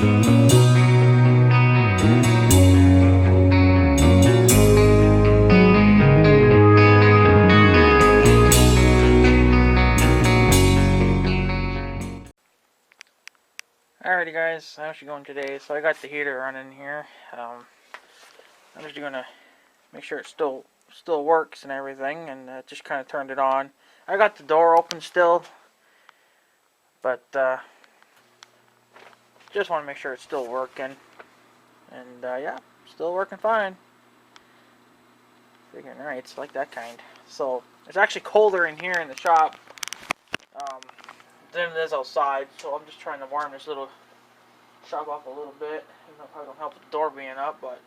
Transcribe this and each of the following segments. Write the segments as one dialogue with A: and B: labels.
A: Alrighty guys, how's she going today? So I got the heater running here. I'm just gonna make sure it still works and everything, and just kind of turned it on. I got the door open still, but just want to make sure it's still working. And yeah, still working fine. Figuring right, it's like that kind. So it's actually colder in here in the shop than it is outside. So I'm just trying to warm this little shop up a little bit. You know, probably don't help with the door being up, but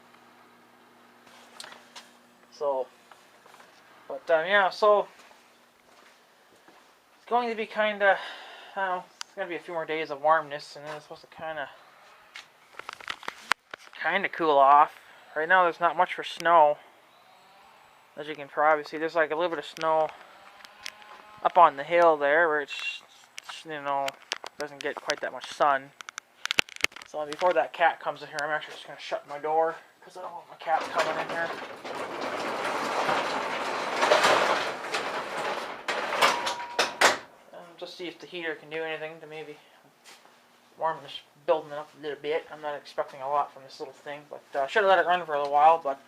A: yeah. So it's going to be kind of, I don't know, it's going to be a few more days of warmness, and then it's supposed to kind of cool off. Right now, there's not much for snow. As you can probably see, there's like a little bit of snow up on the hill there, where it's, you know, doesn't get quite that much sun. So before that cat comes in here, I'm actually just going to shut my door, because I don't want my cats coming in here. And just see if the heater can do anything to maybe warm this building up a little bit. I'm not expecting a lot from this little thing, but I should have let it run for a little while, but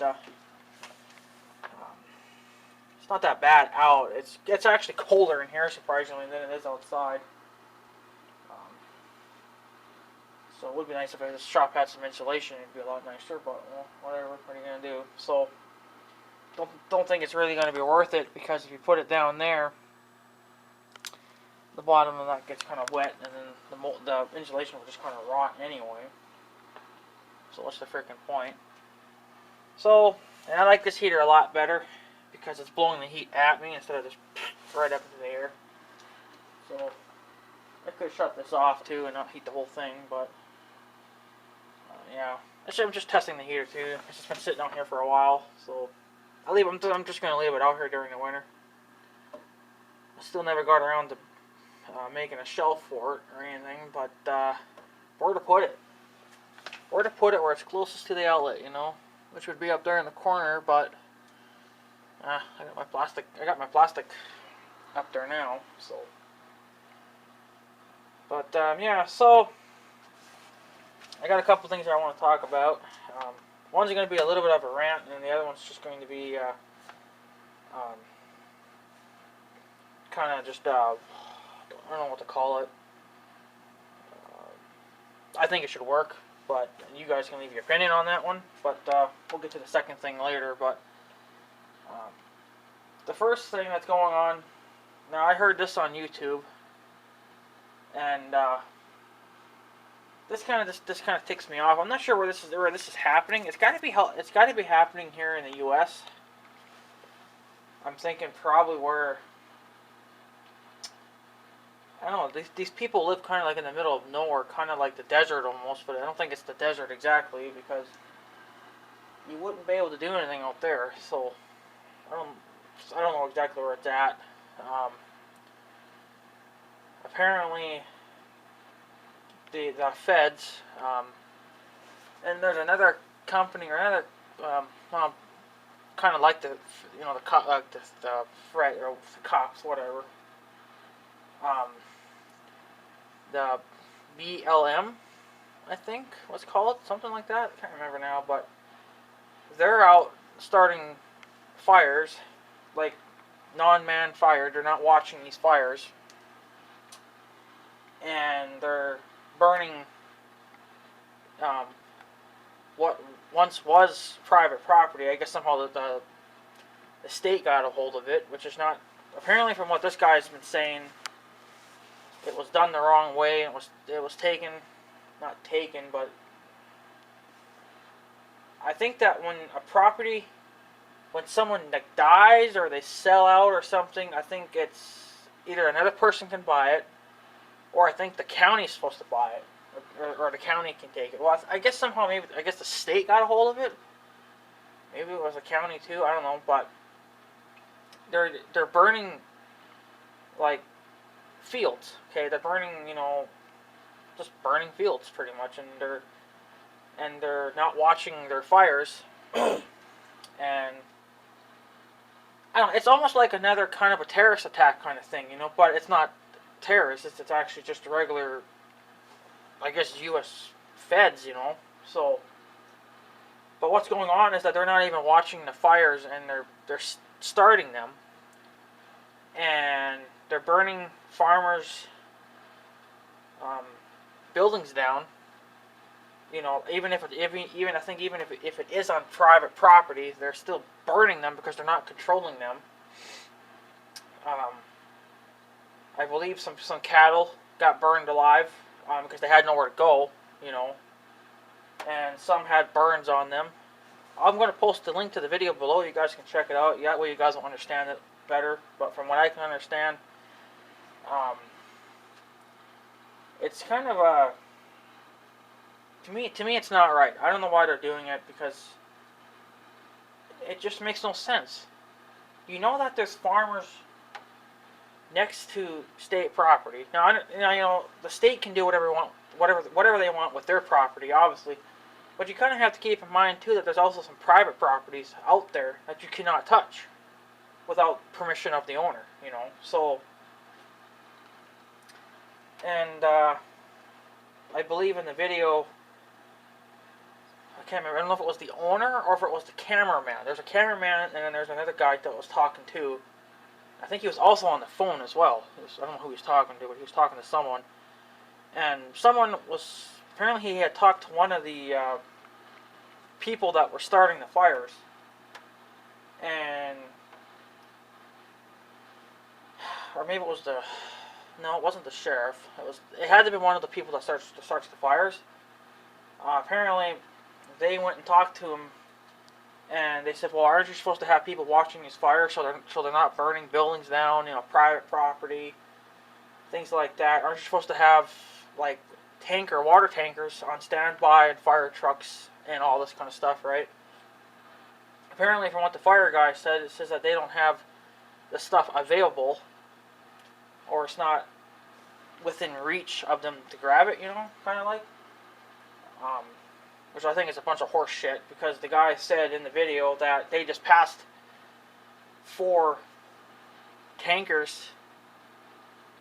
A: it's not that bad out. It's actually colder in here, surprisingly, than it is outside. So it would be nice if this shop had some insulation. It'd be a lot nicer, but well, whatever. What are you gonna do? So don't think it's really gonna be worth it, because if you put it down there, the bottom of that gets kind of wet, and then the insulation will just kind of rot anyway. So what's the freaking point? So, and I like this heater a lot better, because it's blowing the heat at me instead of just right up into the air. So I could shut this off too and not heat the whole thing, but yeah. Actually, I'm just testing the heater too. It's just been sitting out here for a while, so I'm just gonna leave it out here during the winter. I still never got around to making a shelf for it or anything, but where to put it? Where to put it where it's closest to the outlet, you know, which would be up there in the corner, but I got my plastic up there now, so. But yeah, so I got a couple things I want to talk about. One's going to be a little bit of a rant, and the other one's just going to be kind of just I don't know what to call it. I think it should work, but you guys can leave your opinion on that one. But we'll get to the second thing later. But the first thing that's going on now, I heard this on YouTube. And this kind of ticks me off. I'm not sure where this is happening. It's got to be happening here in the U.S. I'm thinking probably where, I don't know. These people live kind of like in the middle of nowhere, kind of like the desert almost. But I don't think it's the desert exactly, because you wouldn't be able to do anything out there. So I don't know exactly where it's at. Apparently, the feds, and there's another company or another, kind of like the Fred or the cops, whatever. The BLM, I think, let's call it something like that. I can't remember now, but they're out starting fires, like non-man fired. They're not watching these fires. And they're burning what once was private property. I guess somehow the state got a hold of it, which is not, apparently from what this guy's been saying, it was done the wrong way, and it was taken, not taken, but I think that when someone like dies or they sell out or something, I think it's either another person can buy it, or I think the county's supposed to buy it, or the county can take it. Well, I guess somehow the state got a hold of it. Maybe it was the county too. I don't know, but they're burning like fields. Okay, they're burning just burning fields pretty much, and they're not watching their fires, and I don't know, it's almost like another kind of a terrorist attack kind of thing, you know, but it's not terrorists, it's actually just a regular, I guess, U.S. feds, you know, so, but what's going on is that they're not even watching the fires, and they're starting them, and they're burning farmers' buildings down. You know, even if it is on private property, they're still burning them because they're not controlling them. I believe some cattle got burned alive because they had nowhere to go. You know, and some had burns on them. I'm going to post the link to the video below. You guys can check it out. That way you guys will understand it better. But from what I can understand, it's kind of a... To me, it's not right. I don't know why they're doing it, because it just makes no sense. You know that there's farmers next to state property. Now, you know, the state can do whatever they want with their property, obviously. But you kind of have to keep in mind too that there's also some private properties out there that you cannot touch without permission of the owner. You know, so and I believe in the video, I can't remember, I don't know if it was the owner or if it was the cameraman. There's a cameraman, and then there's another guy that was talking to. I think he was also on the phone as well. I don't know who he was talking to, but he was talking to someone. And someone was, apparently he had talked to one of the people that were starting the fires. And, or maybe it was no, it wasn't the sheriff. It had to be one of the people that starts the fires. Apparently, they went and talked to him, and they said, "Well, aren't you supposed to have people watching these fires so they're not burning buildings down, you know, private property, things like that? Aren't you supposed to have like water tankers on standby and fire trucks and all this kind of stuff, right?" Apparently, from what the fire guy said, it says that they don't have the stuff available, or it's not within reach of them to grab it, you know, kind of like. Which I think is a bunch of horse shit, because the guy said in the video that they just passed 4 tankers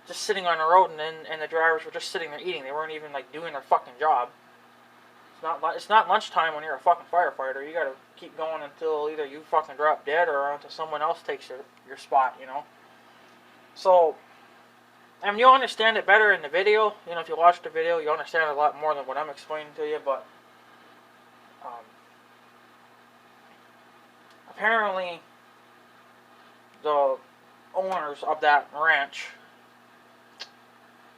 A: just sitting on the road, and the drivers were just sitting there eating. They weren't even like doing their fucking job. It's not lunchtime when you're a fucking firefighter. You gotta keep going until either you fucking drop dead or until someone else takes your spot, you know. So, I mean, you'll understand it better in the video. You know, if you watch the video, you'll understand a lot more than what I'm explaining to you, but apparently the owners of that ranch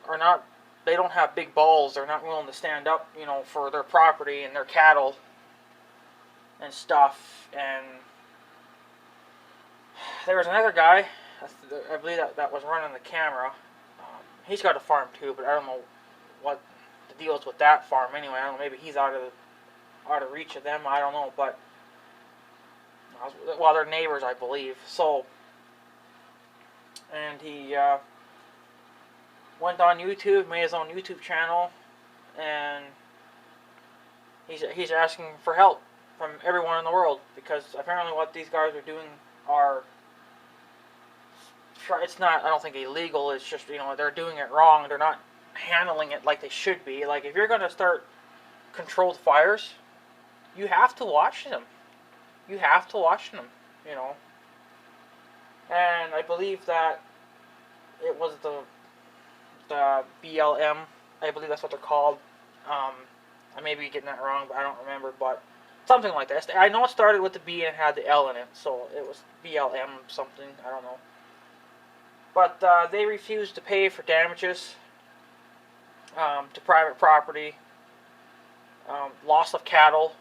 A: are not, they don't have big balls. They're not willing to stand up, you know, for their property and their cattle and stuff. And there was another guy, I believe that was running the camera. He's got a farm too, but I don't know what the deal is with that farm anyway. I don't know, maybe he's out of reach of them, I don't know, but well, they're neighbors, I believe. So, and he went on YouTube, made his own YouTube channel, and he's asking for help from everyone in the world, because apparently what these guys are doing are, it's not, I don't think, illegal. It's just, you know, they're doing it wrong. They're not handling it like they should be. Like, if you're going to start controlled fires, you have to watch them. You have to watch them, you know. And I believe that it was the BLM, I believe that's what they're called. I may be getting that wrong, but I don't remember, but something like that. I know it started with the B and had the L in it, so it was BLM something, I don't know. But they refused to pay for damages to private property, loss of cattle,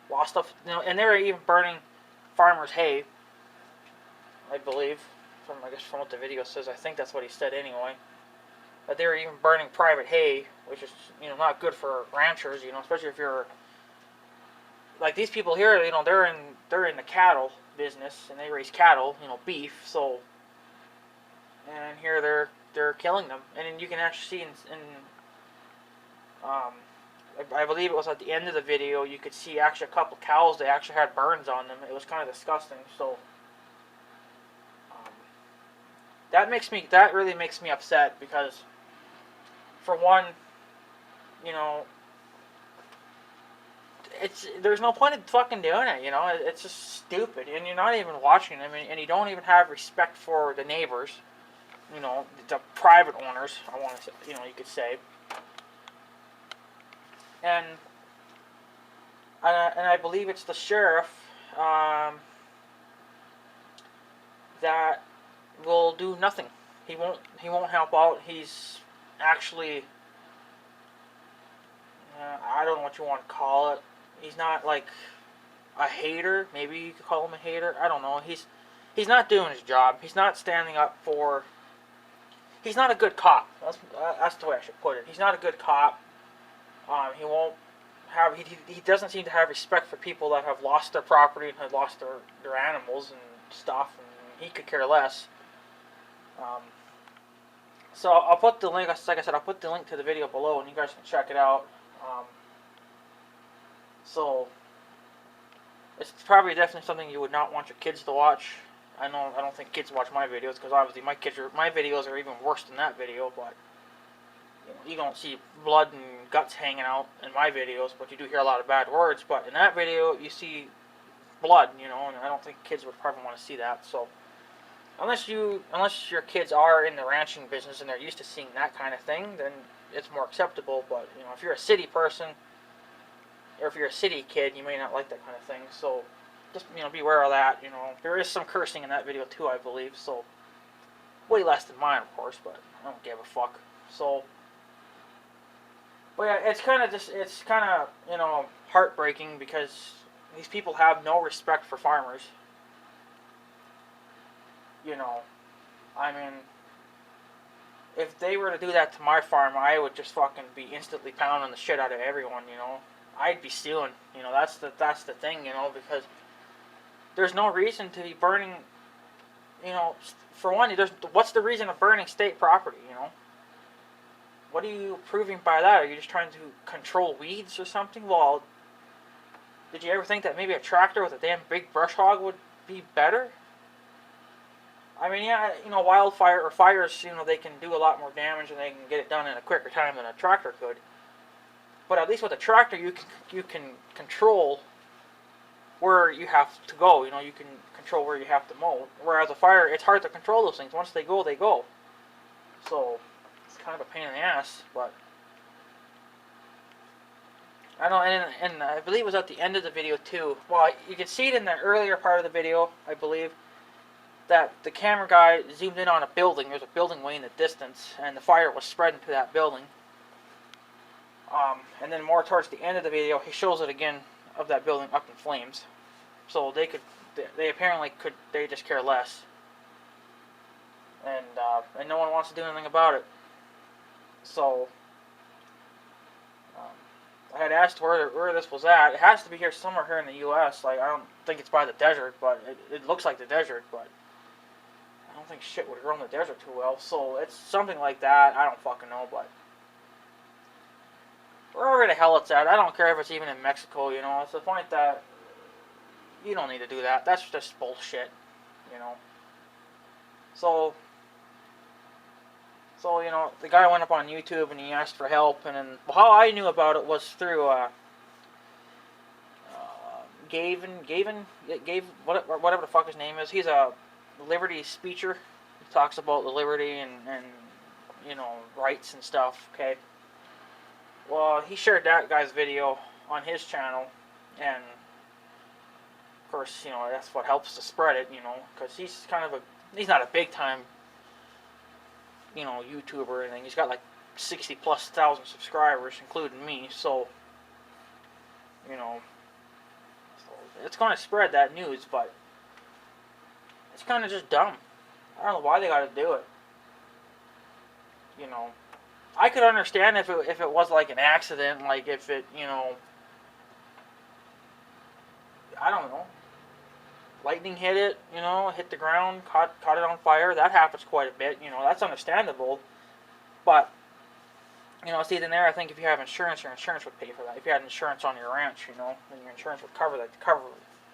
A: loss of, you know, and they were even burning farmers' hay, I believe, from what the video says. I think that's what he said anyway. But they were even burning private hay, which is, you know, not good for ranchers, you know, especially if you're like these people here, you know, they're in the cattle business, and they raise cattle, you know, beef. So, and here they're killing them, and you can actually see Um, I believe it was at the end of the video. You could see actually a couple cows. They actually had burns on them. It was kind of disgusting. So um, that really makes me upset because, for one, you know, there's no point in fucking doing it. You know, it's just stupid, and you're not even watching them, and you don't even have respect for the neighbors. You know, the private owners. I want to say, you know, you could say, and and I believe it's the sheriff that will do nothing. He won't help out. He's actually I don't know what you want to call it. He's not like a hater. Maybe you could call him a hater. I don't know. He's not doing his job. He's not standing up for. He's not a good cop. That's the way I should put it. He's not a good cop. He won't have. He doesn't seem to have respect for people that have lost their property and have lost their animals and stuff. And he could care less. Um, so I'll put the link. Like I said, I'll put the link to the video below, and you guys can check it out. So it's probably definitely something you would not want your kids to watch. I don't think kids watch my videos because obviously my videos are even worse than that video. But you don't see blood and guts hanging out in my videos, but you do hear a lot of bad words. But in that video, you see blood, you know, and I don't think kids would probably want to see that. So unless your kids are in the ranching business and they're used to seeing that kind of thing, then it's more acceptable. But you know, if you're a city person or if you're a city kid, you may not like that kind of thing. So just, you know, be aware of that. You know, there is some cursing in that video too, I believe. So way less than mine, of course, but I don't give a fuck. So, but yeah, it's kind of you know, heartbreaking because these people have no respect for farmers. You know, I mean, if they were to do that to my farm, I would just fucking be instantly pounding the shit out of everyone. You know, I'd be stealing. You know, that's the thing. You know, because there's no reason to be burning. You know, for one, what's the reason of burning state property? You know, what are you proving by that? Are you just trying to control weeds or something? Well, did you ever think that maybe a tractor with a damn big brush hog would be better? I mean, yeah, you know, wildfire or fires, you know, they can do a lot more damage and they can get it done in a quicker time than a tractor could. But at least with a tractor, you can control where you have to go. You know, you can control where you have to mow. Whereas a fire, it's hard to control those things. Once they go, they go. So it's kind of a pain in the ass. But I don't know, and I believe it was at the end of the video too. Well, you can see it in the earlier part of the video, I believe, that the camera guy zoomed in on a building. There's a building way in the distance, and the fire was spreading to that building. And then more towards the end of the video, he shows it again of that building up in flames. So they apparently could, they just care less. And no one wants to do anything about it. So, I had asked where this was at. It has to be here somewhere here in the U.S. Like, I don't think it's by the desert, but it looks like the desert, but I don't think shit would grow in the desert too well. So it's something like that. I don't fucking know, but wherever the hell it's at, I don't care if it's even in Mexico, you know. It's the point that you don't need to do that. That's just bullshit, you know. So, you know, the guy went up on YouTube and he asked for help, and then how I knew about it was through whatever the fuck his name is. He's a liberty speecher. He talks about the liberty and you know, rights and stuff. Okay. Well, he shared that guy's video on his channel, and of course, you know, that's what helps to spread it. You know, because he's not a big time, you know, YouTuber or anything. He's got like 60,000+ subscribers, including me. So, you know, it's going to spread that news, but it's kind of just dumb. I don't know why they got to do it. You know, I could understand if it was like an accident, like if it, you know, I don't know, lightning hit it, you know, hit the ground, caught it on fire. That happens quite a bit, you know, that's understandable. But You know, see, then there, I think if you have insurance, your insurance would pay for that. If you had insurance on your ranch, you know, then your insurance would cover that, cover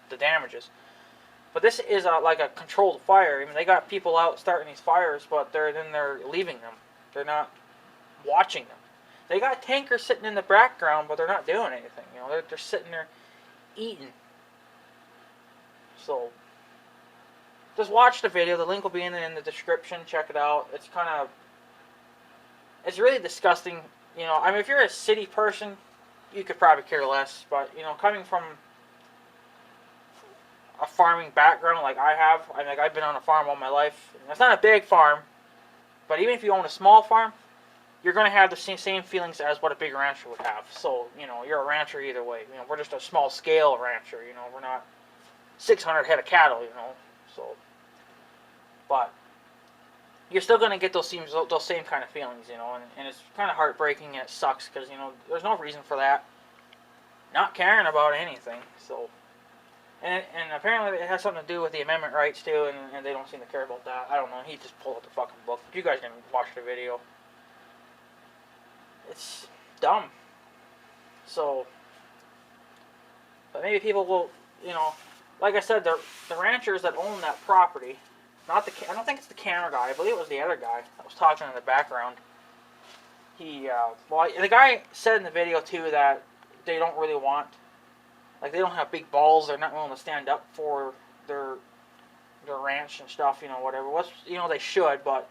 A: the damages. But this is like a controlled fire. I mean, they got people out starting these fires, but they're leaving them. They're not watching them. They got tankers sitting in the background, but they're not doing anything. You know, they're sitting there eating. So just watch the video. The link will be in the description. Check it out. It's really disgusting. You know, I mean, if you're a city person, you could probably care less. But, you know, coming from a farming background like I have, I mean, I've been on a farm all my life. It's not a big farm, but even if you own a small farm, you're going to have the same feelings as what a big rancher would have. So, you know, you're a rancher either way. You know, we're just a small scale rancher. You know, we're not 600 head of cattle, you know. So, but you're still going to get those same kind of feelings, you know, and it's kind of heartbreaking and it sucks because, you know, there's no reason for that. Not caring about anything, so. And apparently it has something to do with the amendment rights, too, and they don't seem to care about that. I don't know, he just pulled out the fucking book. You guys can watch the video. It's dumb. So, but maybe people will, you know, like I said, the ranchers that own that property, not the, I don't think it's the camera guy, I believe it was the other guy that was talking in the background. Well, the guy said in the video, too, that they don't really want, like, they don't have big balls, they're not willing to stand up for their ranch and stuff, you know, whatever. You know, they should, but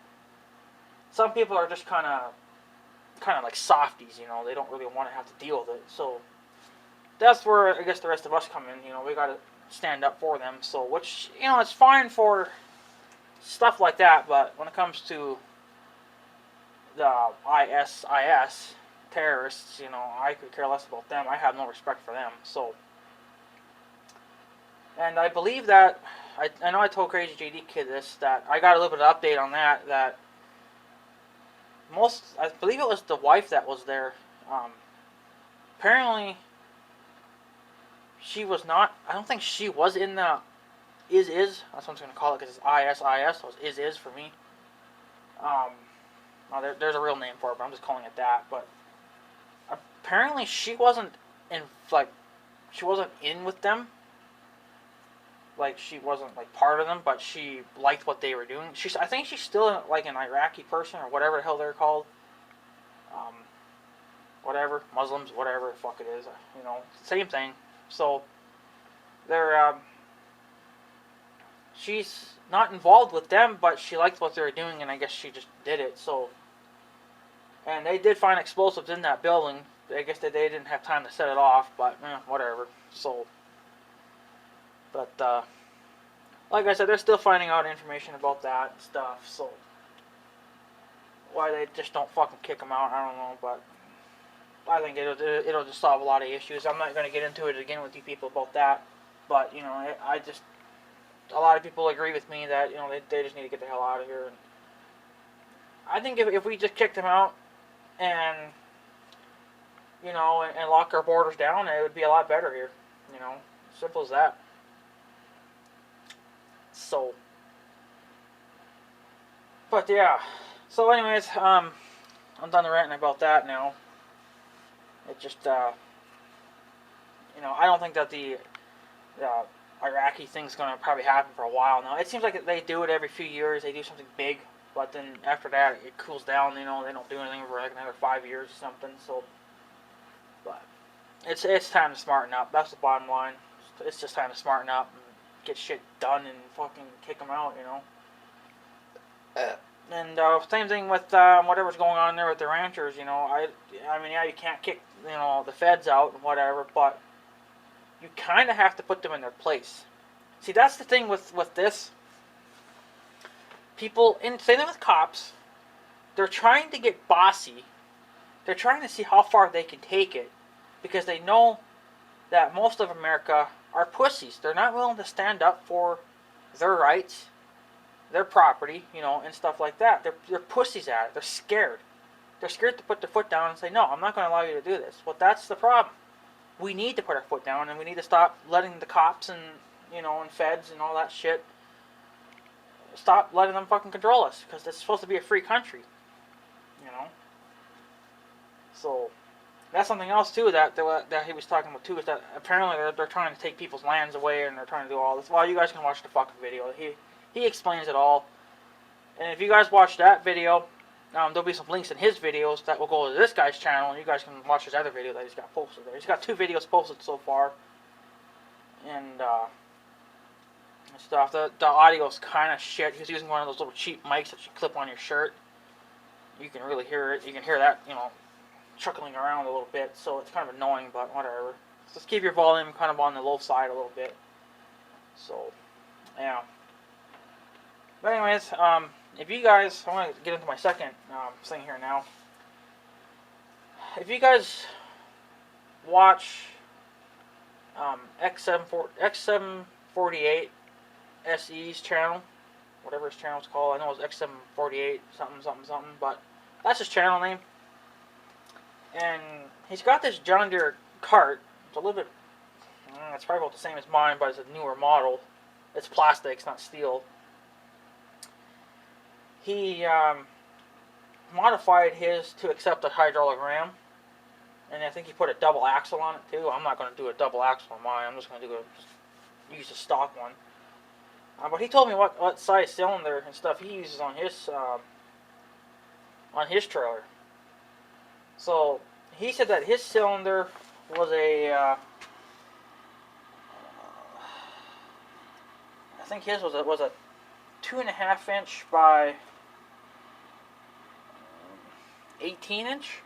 A: some people are just kind of like softies, you know, they don't really want to have to deal with it, so that's where, I guess, the rest of us come in, you know, we got to stand up for them, so, which, you know, it's fine for stuff like that, but when it comes to the ISIS terrorists, you know, I could care less about them. I have no respect for them. So, and I believe that I know I told Crazy JD Kid this, that I got a little bit of update on that. That I believe it was the wife that was there. Apparently, she was not. I don't think she was in the is. That's what I'm going to call it because it's ISIS. So it's is for me. Well, there's a real name for it, but I'm just calling it that. But apparently she wasn't in, like, she wasn't in with them. Like, she wasn't, like, part of them, but she liked what they were doing. I think she's still, like, an Iraqi person, or whatever the hell they're called. Whatever, Muslims, whatever the fuck it is, you know, same thing. So, she's not involved with them, but she liked what they were doing, and I guess she just did it, so. And they did find explosives in that building. I guess that they didn't have time to set it off, but whatever. So, but like I said, they're still finding out information about that stuff. So, why they just don't fucking kick them out, I don't know. But I think it'll just solve a lot of issues. I'm not going to get into it again with you people about that. But, you know, a lot of people agree with me that, you know, they just need to get the hell out of here. And I think if we just kicked them out and, you know, and lock our borders down, it would be a lot better here. You know, simple as that. So, but yeah. So anyways, I'm done ranting about that now. It just, you know, I don't think that the Iraqi thing's going to probably happen for a while now. It seems like they do it every few years. They do something big, but then after that it cools down. You know, they don't do anything for like another 5 years or something. So, but it's time to smarten up. That's the bottom line. It's just time to smarten up and get shit done and fucking kick them out. You know. And same thing with whatever's going on there with the ranchers. You know, I mean, yeah, you can't kick, you know, the feds out and whatever, but you kind of have to put them in their place. See, that's the thing with this. People, and same thing with cops, they're trying to get bossy. They're trying to see how far they can take it because they know that most of America are pussies. They're not willing to stand up for their rights, their property, you know, and stuff like that. They're pussies at it. They're scared. They're scared to put their foot down and say, no, I'm not going to allow you to do this. Well, that's the problem. We need to put our foot down, and we need to stop letting the cops and, you know, and feds and all that shit, stop letting them fucking control us, because it's supposed to be a free country, you know. So that's something else too that he was talking about too, is that apparently they're trying to take people's lands away and they're trying to do all this. Well, you guys can watch the fucking video. He explains it all. And if you guys watch that video, there'll be some links in his videos that will go to this guy's channel, and you guys can watch his other video that he's got posted there. He's got 2 videos posted so far, and stuff. The audio's kind of shit. He's using one of those little cheap mics that you clip on your shirt. You can really hear it. You can hear that, chuckling around a little bit, so it's kind of annoying, but whatever. Just keep your volume kind of on the low side a little bit. So, yeah. But anyways, if you guys, I want to get into my second thing here now. If you guys watch X748 SE's channel, whatever his channel's called, I know it's X748 something, but that's his channel name. And he's got this John Deere cart. It's a little bit, it's probably about the same as mine, but it's a newer model. It's plastic, it's not steel. He modified his to accept a hydraulic ram, and I think he put a double axle on it too. I'm not going to do a double axle on mine. I'm just going to use a stock one. But he told me what size cylinder and stuff he uses on his trailer. So he said that his cylinder was I think his was a 2.5 inch by 18 inch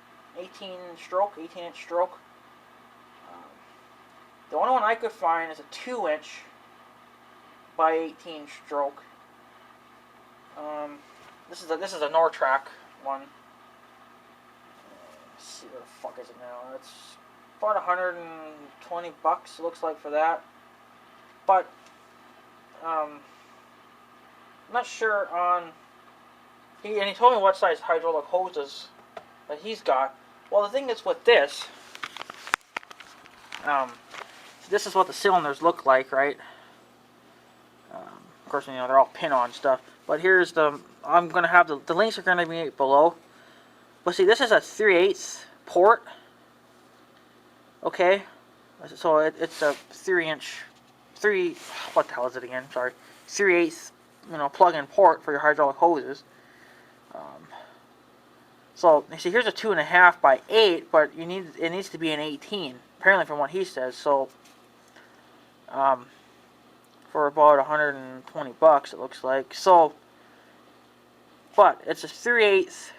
A: stroke. The only one I could find is a 2 inch by 18 stroke. This is a Nortrac one. Let's see, where the fuck is it now? It's about $120 it looks like for that. But I'm not sure on. He told me what size hydraulic hoses that he's got. Well, the thing is with this, this is what the cylinders look like, right? Of course, they're all pin-on stuff. But here's I'm gonna have the links are gonna be below. But see, this is a 3/8 port. Okay, so it's a 3. What the hell is it again? Sorry, 3/8. Plug-in port for your hydraulic hoses. So you see, here's a 2.5 by 8, but it needs to be an 18. Apparently, from what he says. So, for about $120, it looks like. So, but it's a 3/8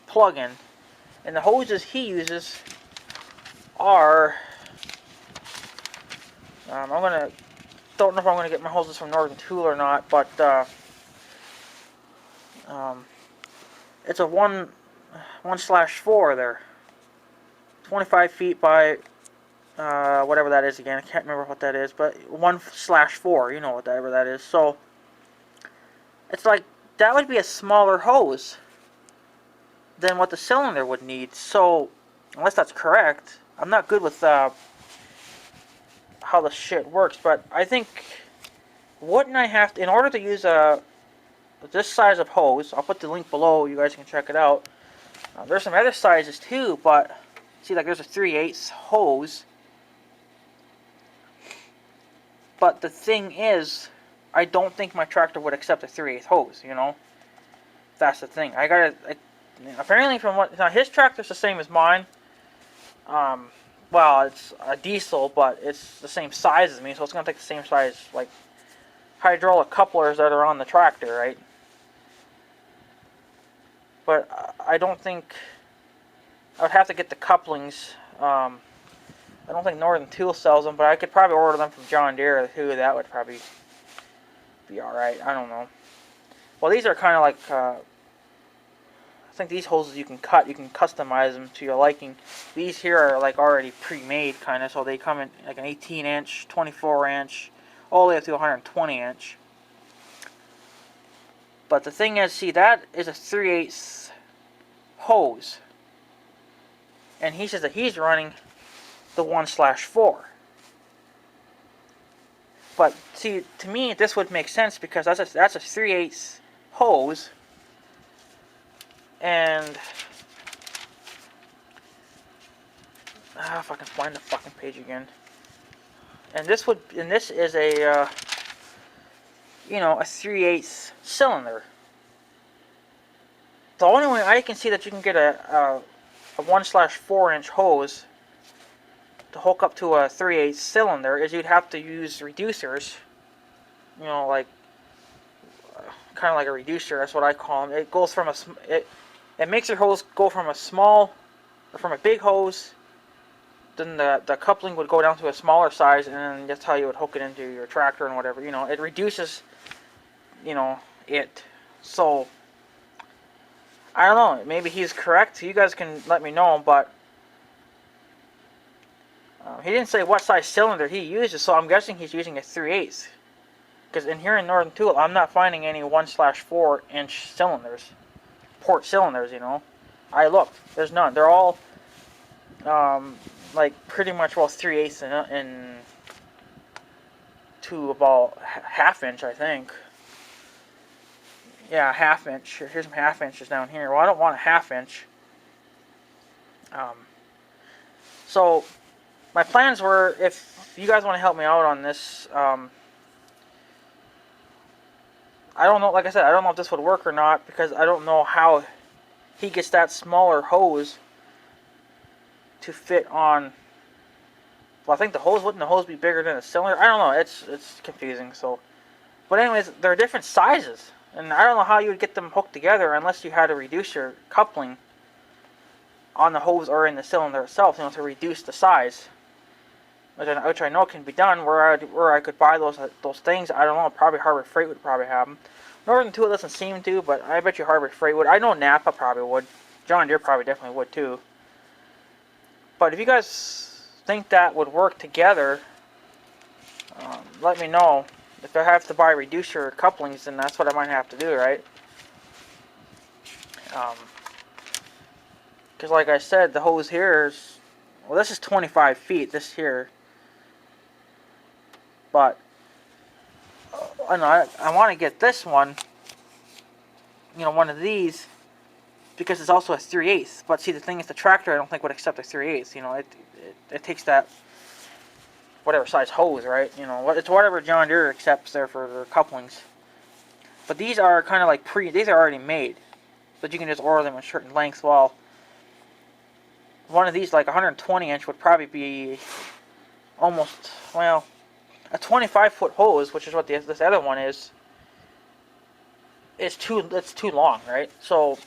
A: plug-in, and the hoses he uses are. Don't know if I'm gonna get my hoses from Northern Tool or not, but it's a 1/4 there, 25 feet by whatever that is again. I can't remember what that is, but 1/4. You know whatever that is. So it's like that would be a smaller hose than what the cylinder would need. So unless that's correct, I'm not good with how the shit works, but I think, wouldn't I have to, in order to use this size of hose, I'll put the link below, you guys can check it out. There's some other sizes too, but see, like there's a 3/8 hose. But the thing is, I don't think my tractor would accept a 3/8 hose, That's the thing. Apparently from now his tractor's the same as mine. Well, it's a diesel, but it's the same size as me, so it's going to take the same size, like, hydraulic couplers that are on the tractor, right? But I don't think. I would have to get the couplings. I don't think Northern Tool sells them, but I could probably order them from John Deere too. That would probably be alright. I don't know. Well, these are kind of like. I think these hoses you can cut. You can customize them to your liking. These here are like already pre-made, kind of, so they come in like an 18-inch, 24-inch, all the way up to 120-inch. But the thing is, see, that is a 3/8 hose. And he says that he's running the 1/4. But see, to me, this would make sense because that's a 3/8 hose, and if I can find the fucking page again. And this is a, you know, a 3/8 cylinder. The only way I can see that you can get a 1/4 inch hose to hook up to a 3/8 cylinder is you'd have to use reducers. You know, like kind of like a reducer. That's what I call them. It goes from it makes your hose go from a big hose. Then the coupling would go down to a smaller size, and then that's how you would hook it into your tractor and whatever. You know, it reduces, you know, it. So I don't know. Maybe he's correct. You guys can let me know, but he didn't say what size cylinder he uses, so I'm guessing he's using a 3/8. Because in here in Northern Tulip, I'm not finding any 1/4 inch cylinders, port cylinders. You know, I looked. There's none. They're all like pretty much 3/8 in to about half inch, I think. Yeah, half inch. Here's some half inches down here. Well, I don't want a half inch. So my plans were, if you guys want to help me out on this, I don't know. Like I said, I don't know if this would work or not because I don't know how he gets that smaller hose to fit on. Well, I think wouldn't the hose be bigger than the cylinder? I don't know. It's confusing. So, but anyways, they're different sizes, and I don't know how you would get them hooked together unless you had a reducer coupling on the hose or in the cylinder itself, you know, to reduce the size. Which I know can be done. Where I could buy those things, I don't know. Probably Harbor Freight would probably have them. Northern Tulip doesn't seem to, but I bet you Harbor Freight would. I know Napa probably would. John Deere probably definitely would too. But if you guys think that would work together, let me know. If I have to buy reducer couplings, then that's what I might have to do, right? Because like I said, the hose here is, well, this is 25 feet, this here. But I want to get this one, you know, one of these, because it's also a 3/8. But see, the thing is, the tractor I don't think would accept a 3/8. You know, it takes that whatever size hose, right? You know, it's whatever John Deere accepts there for their couplings. But these are kind of like these are already made, but you can just order them in certain lengths. Well, one of these, like 120 inch, would probably be almost, well, a 25-foot hose, which is what this other one is. It's too long, right? So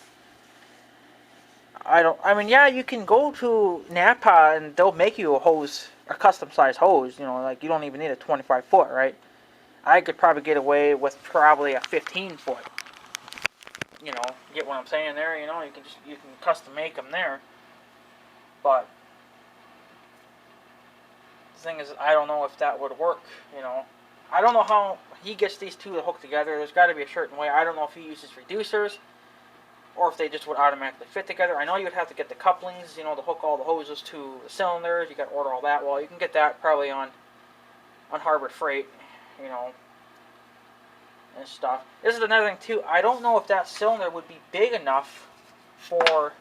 A: I mean, yeah, you can go to Napa and they'll make you a custom size hose. You know, like you don't even need a 25-foot, right? I could probably get away with probably a 15-foot. You know, get what I'm saying there? You know, you can custom make them there. But the thing is, I don't know if that would work. You know, I don't know how he gets these two to hook together. There's got to be a certain way. I don't know if he uses reducers or if they just would automatically fit together. I know you would have to get the couplings, you know, to hook all the hoses to the cylinders. You got to order all that. Well, you can get that probably on Harbor Freight, you know, and stuff. This is another thing too. I don't know if that cylinder would be big enough for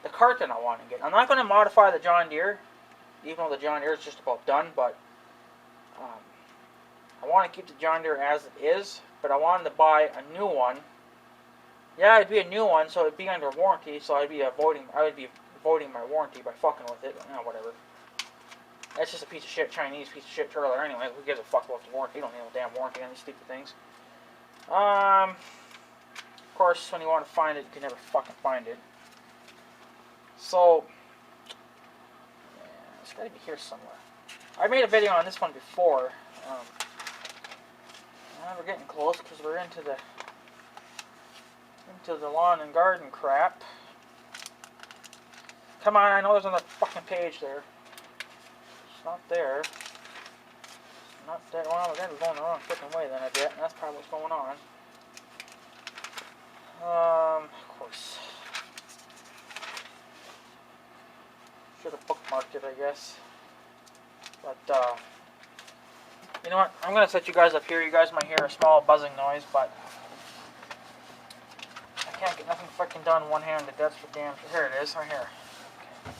A: the cart that I want to get. I'm not going to modify the John Deere, even though the John Deere is just about done, but I want to keep the John Deere as it is, but I wanted to buy a new one. Yeah, it'd be a new one, so it'd be under warranty, so I would be avoiding my warranty by fucking with it, but whatever. That's just a piece of shit, Chinese piece of shit trailer anyway. Who gives a fuck about the warranty? You don't need no damn warranty on these stupid things. Of course, when you want to find it, you can never fucking find it. So, yeah, it's got to be here somewhere. I made a video on this one before. We're getting close because we're into the lawn and garden crap. Come on, I know there's another fucking page there. It's not there. It's not there. Well, we're going the wrong freaking way then, I bet. That's probably what's going on. Of course. Should have bookmarked it, I guess. But, you know what? I'm going to set you guys up here. You guys might hear a small buzzing noise, but I can't get nothing freaking done one-handed. That's for damn sure. Here it is, right here. Okay.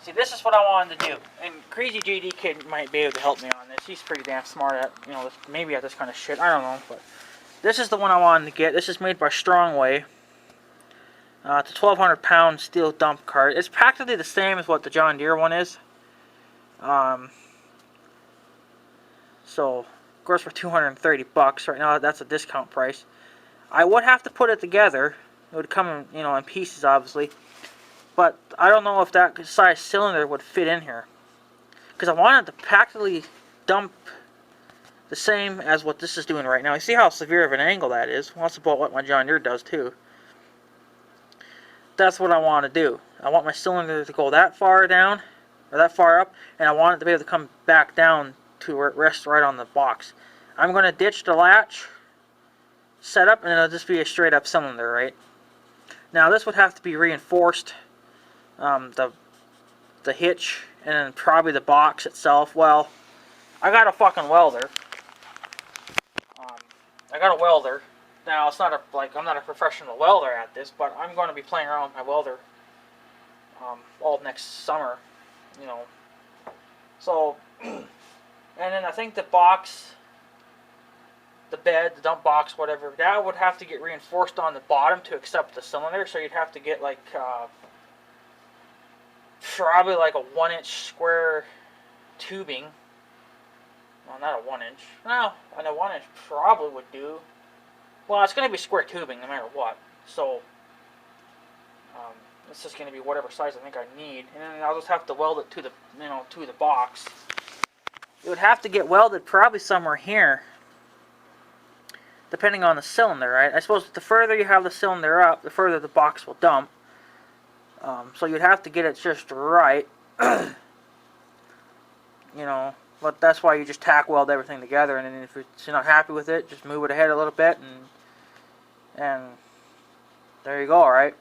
A: See, this is what I wanted to do. And Crazy JD Kid might be able to help me on this. He's pretty damn smart at, maybe at this kind of shit. I don't know, but this is the one I wanted to get. This is made by Strongway. It's a 1,200-pound steel dump cart. It's practically the same as what the John Deere one is. So, of course, for $230 right now, that's a discount price. I would have to put it together. It would come in, in pieces, obviously. But I don't know if that size cylinder would fit in here. Because I wanted to practically dump the same as what this is doing right now. You see how severe of an angle that is? Well, that's about what my John Deere does, too. That's what I want to do. I want my cylinder to go that far down, or that far up, and I want it to be able to come back down to where it rests right on the box. I'm going to ditch the latch setup, and it'll just be a straight up cylinder, right? Now this would have to be reinforced, the hitch, and then probably the box itself. Well, I got a fucking welder. I got a welder. Now it's not I'm not a professional welder at this, but I'm going to be playing around with my welder all next summer, So, and then I think the box, the bed, the dump box, whatever, that would have to get reinforced on the bottom to accept the cylinder. So you'd have to get probably like a 1-inch square tubing. Well, not a 1-inch. No, and a 1-inch probably would do. Well, it's going to be square tubing no matter what. So, it's just going to be whatever size I think I need. And then I'll just have to weld it to the, to the box. It would have to get welded probably somewhere here, depending on the cylinder, right? I suppose the further you have the cylinder up, the further the box will dump. So you'd have to get it just right. But that's why you just tack weld everything together, and then if you're not happy with it, just move it ahead a little bit, and there you go, right?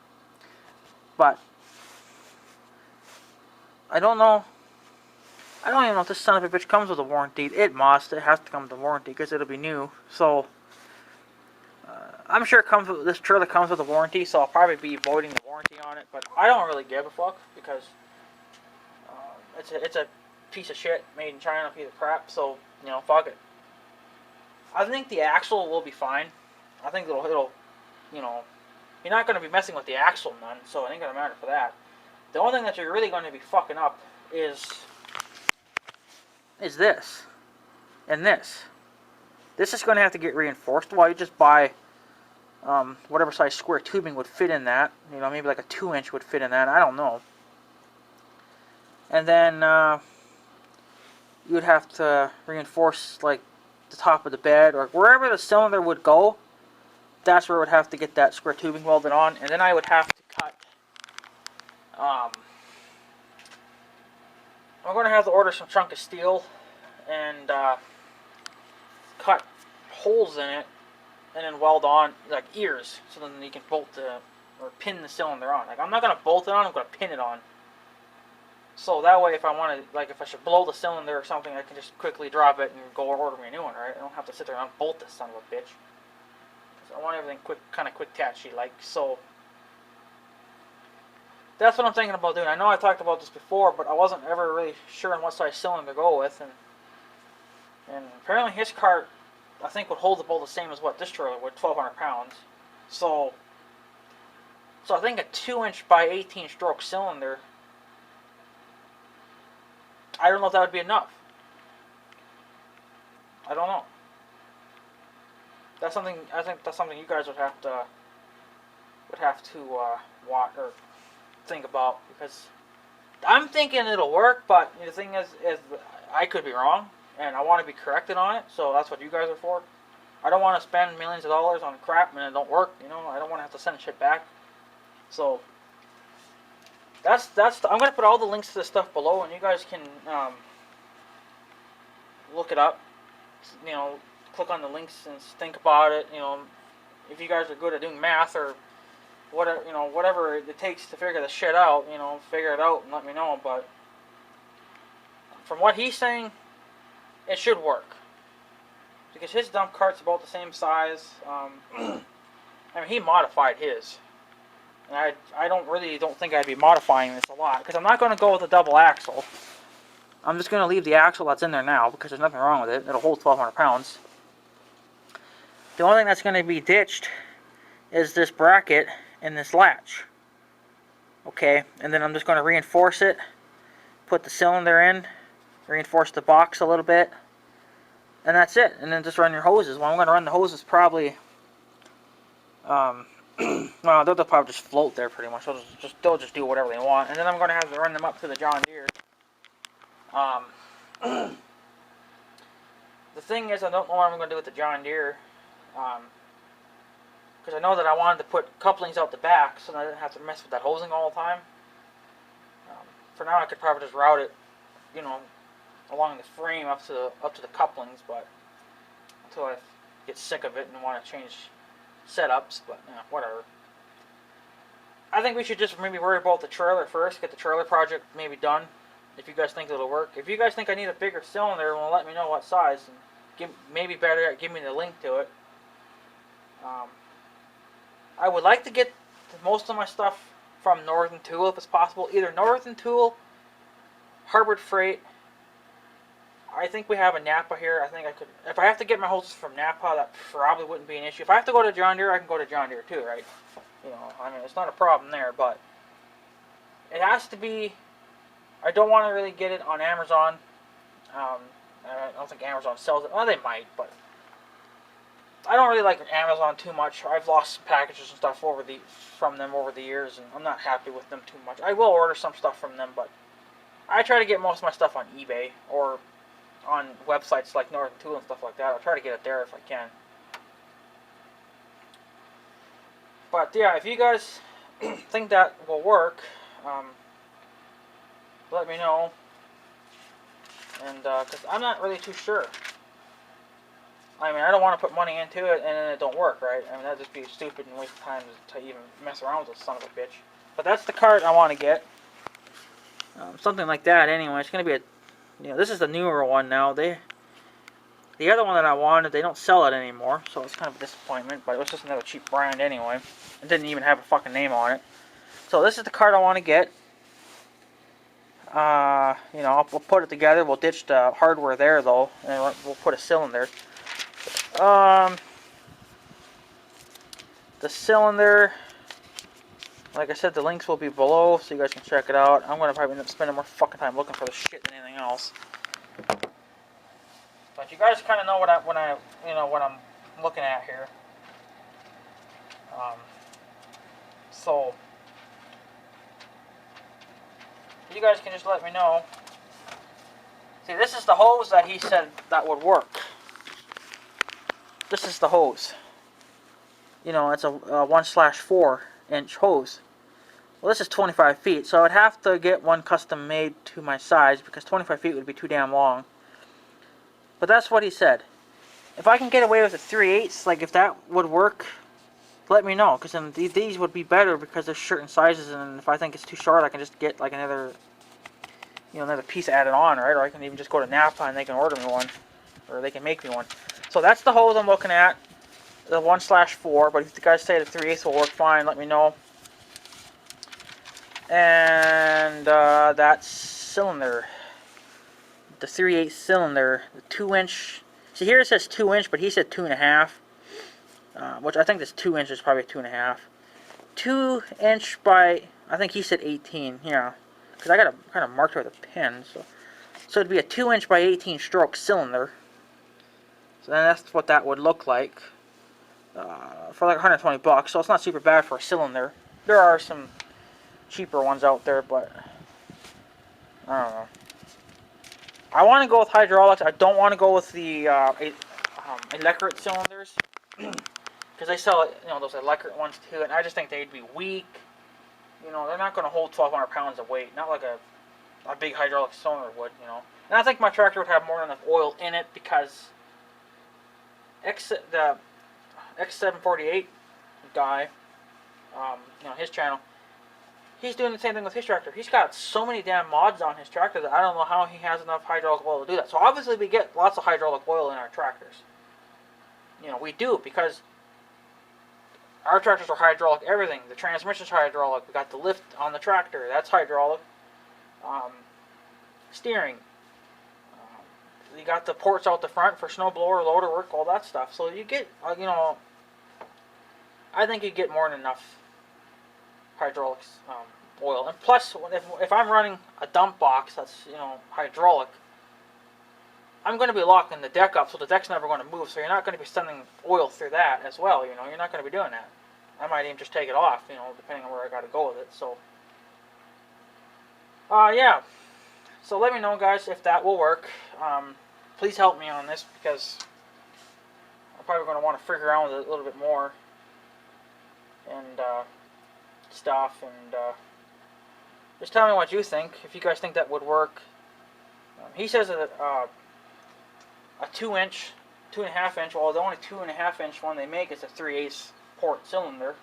A: But I don't know. I don't even know if this son of a bitch comes with a warranty. It must. It has to come with a warranty because it'll be new. So I'm sure this trailer comes with a warranty, so I'll probably be voiding the warranty on it. But I don't really give a fuck because it's a piece of shit made in China, piece of crap. So fuck it. I think the axle will be fine. I think it'll you're not going to be messing with the axle none, so it ain't going to matter for that. The only thing that you're really going to be fucking up is this and this. This is going to have to get reinforced. Well, you just buy whatever size square tubing would fit in that. Maybe like a 2-inch would fit in that. I don't know. And then you would have to reinforce like the top of the bed or wherever the cylinder would go. That's where I would have to get that square tubing welded on, and then I would have to cut. I'm going to have to order some chunk of steel and cut holes in it, and then weld on like ears, so then you can bolt or pin the cylinder on. Like I'm not going to bolt it on, I'm going to pin it on. So that way, if I want to, if I should blow the cylinder or something, I can just quickly drop it and go order me a new one, right? I don't have to sit there and unbolt this son of a bitch. I want everything kind of quick tatchy like. So that's what I'm thinking about doing. I know I talked about this before, but I wasn't ever really sure on what size cylinder to go with, and apparently his cart I think would hold the bolt the same as what this trailer would, 1,200 pounds. So I think a 2-inch by 18 stroke cylinder, I don't know if that would be enough. I don't know. That's something. I think that's something you guys would have to watch or think about, because I'm thinking it'll work, but the thing is I could be wrong, and I want to be corrected on it. So that's what you guys are for. I don't want to spend millions of dollars on crap and it don't work. I don't want to have to send shit back. So that's. I'm gonna put all the links to this stuff below, and you guys can look it up. Click on the links and think about it. If you guys are good at doing math or whatever, whatever it takes to figure this shit out, figure it out and let me know. But from what he's saying, it should work, because his dump cart's about the same size. I mean, he modified his, And I don't think I'd be modifying this a lot, because I'm not going to go with a double axle. I'm just going to leave the axle that's in there now, because there's nothing wrong with it. It'll hold 1,200 pounds. The only thing that's going to be ditched is this bracket and this latch. Okay, and then I'm just going to reinforce it, put the cylinder in, reinforce the box a little bit, and that's it. And then just run your hoses. Well, I'm going to run the hoses probably, well, they'll probably just float there pretty much. They'll just do whatever they want. And then I'm going to have to run them up to the John Deere. The thing is, I don't know what I'm going to do with the John Deere. Because I know that I wanted to put couplings out the back so that I didn't have to mess with that hosing all the time. For now, I could probably just route it, you know, along the frame up to the couplings, but until I get sick of it and want to change setups, but whatever. I think we should just maybe worry about the trailer first, get the trailer project maybe done, if you guys think it'll work. If you guys think I need a bigger cylinder, well, let me know what size, and give me the link to it. I would like to get most of my stuff from Northern Tool if it's possible. Either Northern Tool, Harbor Freight. I think we have a Napa here. I think I could, if I have to get my hoses from Napa, that probably wouldn't be an issue. If I have to go to John Deere, I can go to John Deere too, right? You know, I mean, it's not a problem there, but it has to be. I don't want to really get it on Amazon. I don't think Amazon sells it. Well, they might, but I don't really like Amazon too much. I've lost some packages and stuff from them over the years, and I'm not happy with them too much. I will order some stuff from them, but I try to get most of my stuff on eBay or on websites like Northern Tool and stuff like that. I'll try to get it there if I can. But yeah, if you guys think that will work, let me know. And because I'm not really too sure. I mean, I don't want to put money into it and then it don't work, right? I mean, that'd just be stupid and waste of time to even mess around with this son of a bitch. But that's the cart I want to get. Something like that anyway. It's going to be this is the newer one now. The other one that I wanted, they don't sell it anymore, so it's kind of a disappointment, but it was just another cheap brand anyway. It didn't even have a fucking name on it. So this is the cart I want to get. We'll put it together. We'll ditch the hardware there, though, and we'll put a cylinder. The cylinder, like I said, the links will be below, so you guys can check it out. I'm going to probably end up spending more fucking time looking for this shit than anything else. But you guys kind of know what I'm looking at here. So you guys can just let me know. See, this is the hose that he said that would work. This is the hose. It's a 1/4 inch hose. Well, this is 25 feet, so I'd have to get one custom made to my size because 25 feet would be too damn long. But that's what he said. If I can get away with a 3/8, like if that would work, let me know, because then these would be better because they're certain sizes, and if I think it's too short, I can just get like another piece added on, right? Or I can even just go to Napa and they can order me one, or they can make me one. So that's the hose I'm looking at, the 1/4. But if you guys say the 3/8 will work fine, let me know. And that cylinder, the 3/8 cylinder, the 2-inch. See, here it says 2-inch, but he said 2.5, which I think this 2 inch is probably 2.5. 2-inch by, I think he said 18. Yeah, because I got to kind of mark it with a pen. So it'd be a 2-inch by 18 stroke cylinder. So then that's what that would look like for like 120 bucks. So it's not super bad for a cylinder. There are some cheaper ones out there, but I don't know. I want to go with hydraulics. I don't want to go with the electric cylinders because they sell those electric ones too, and I just think they'd be weak. They're not going to hold 1,200 pounds of weight, not like a big hydraulic cylinder would. And I think my tractor would have more than enough oil in it because the X748 guy, his channel, he's doing the same thing with his tractor. He's got so many damn mods on his tractor that I don't know how he has enough hydraulic oil to do that. So obviously we get lots of hydraulic oil in our tractors. We do, because Our tractors are hydraulic, everything. The transmission's hydraulic. We got the lift on the tractor, that's hydraulic. Steering. You got the ports out the front for snowblower, loader work, all that stuff. So you get, I think you get more than enough hydraulics oil. And plus, if I'm running a dump box that's hydraulic, I'm going to be locking the deck up, so the deck's never going to move. So you're not going to be sending oil through that as well. You're not going to be doing that. I might even just take it off, depending on where I got to go with it. So, yeah. So let me know, guys, if that will work. Please help me on this, because I'm probably going to want to figure around with it a little bit more and stuff. And just tell me what you think, if you guys think that would work. He says that a 2-inch, 2.5-inch, well, the only 2.5-inch one they make is a 3/8 port cylinder.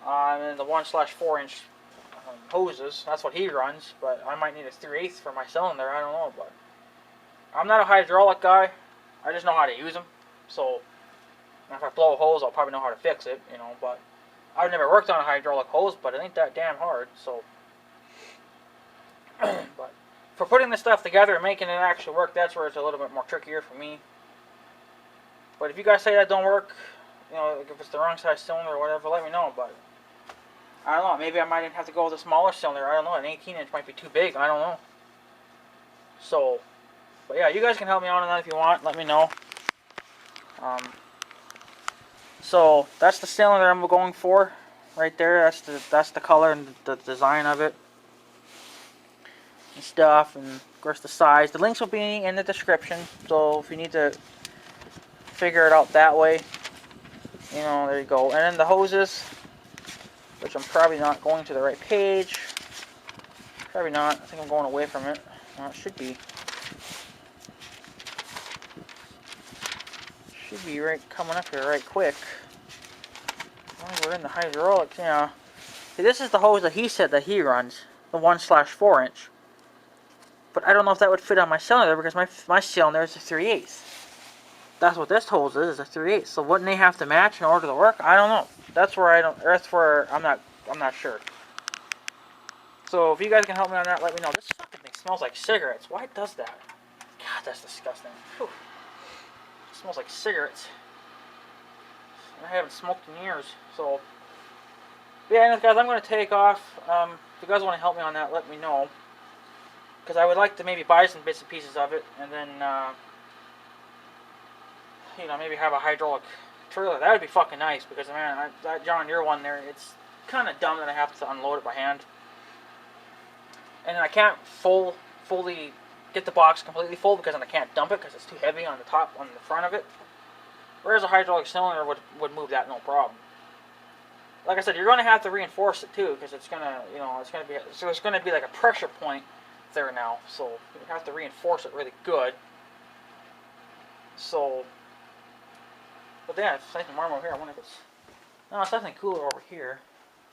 A: And then the 1/4-inch hoses, that's what he runs, but I might need a 3/8 for my cylinder, I don't know. But I'm not a hydraulic guy, I just know how to use them. So if I blow a hose, I'll probably know how to fix it, but I've never worked on a hydraulic hose, but it ain't that damn hard. So but for putting this stuff together and making it actually work, that's where it's a little bit more trickier for me. But if you guys say that don't work, if it's the wrong size cylinder or whatever, let me know. But I don't know, maybe I might even have to go with a smaller cylinder. I don't know, an 18-inch might be too big, I don't know. So, but yeah, you guys can help me out on that if you want, let me know. So that's the cylinder I'm going for right there. That's the color and the design of it and stuff, and of course the size. The links will be in the description, so if you need to figure it out that way, there you go. And then the hoses, which I'm probably not going to the right page. Probably not. I think I'm going away from it. Well, it should be. Should be right coming up here right quick. Oh, we're in the hydraulics, yeah. See, this is the hose that he said that he runs, the 1/4-inch. But I don't know if that would fit on my cylinder, because my cylinder is a 3/8. That's what this hose is a 3/8. So wouldn't they have to match in order to work? I don't know. That's where I'm not sure. So if you guys can help me on that, let me know. This fucking thing smells like cigarettes. Why does that? God, that's disgusting. Whew. It smells like cigarettes. I haven't smoked in years. So yeah, anyways, guys, I'm going to take off. If you guys want to help me on that, let me know. Because I would like to maybe buy some bits and pieces of it, and then maybe have a hydraulic trailer. That would be fucking nice, because man, that John Deere one there, it's kind of dumb that I have to unload it by hand, and then I can't fully get the box completely full, because then I can't dump it because it's too heavy on the top, on the front of it. Whereas a hydraulic cylinder would move that no problem. Like I said, you're going to have to reinforce it too, because it's gonna there's going to be like a pressure point there now, so you have to reinforce it really good. So, but yeah, it's nice and warm over here. I wonder if it's it's definitely cooler over here.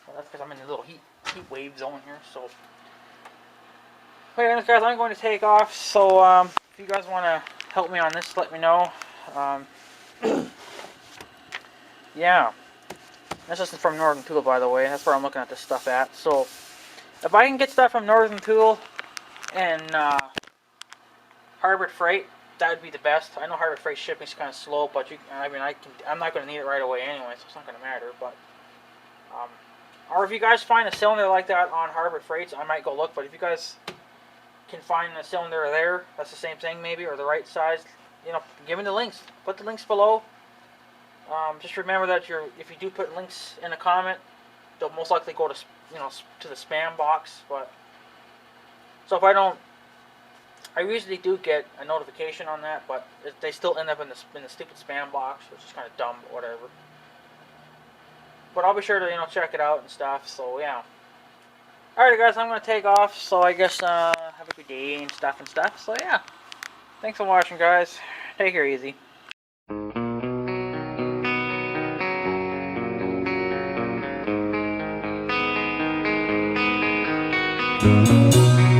A: Well, that's because I'm in the little heat wave zone here. So, but anyways, guys, I'm going to take off. So, if you guys want to help me on this, let me know. Yeah, this is from Northern Tool, by the way. That's where I'm looking at this stuff at. So, if I can get stuff from Northern Tool and Harbor Freight, that would be the best. I know Harbor Freight shipping is kind of slow, but I'm not going to need it right away anyway, so it's not going to matter. But or if you guys find a cylinder like that on Harbor Freight, I might go look. But if you guys can find a cylinder there, that's the same thing maybe, or the right size, give me the links. Put the links below. Just remember that if you do put links in a comment, they'll most likely go to to the spam box. But so if I don't, I usually do get a notification on that, but they still end up in the stupid spam box, which is kind of dumb, but whatever. But I'll be sure to check it out and stuff. So yeah. Alright, guys, I'm gonna take off. So I guess have a good day and stuff. So yeah. Thanks for watching, guys. Take care, easy. Thank you.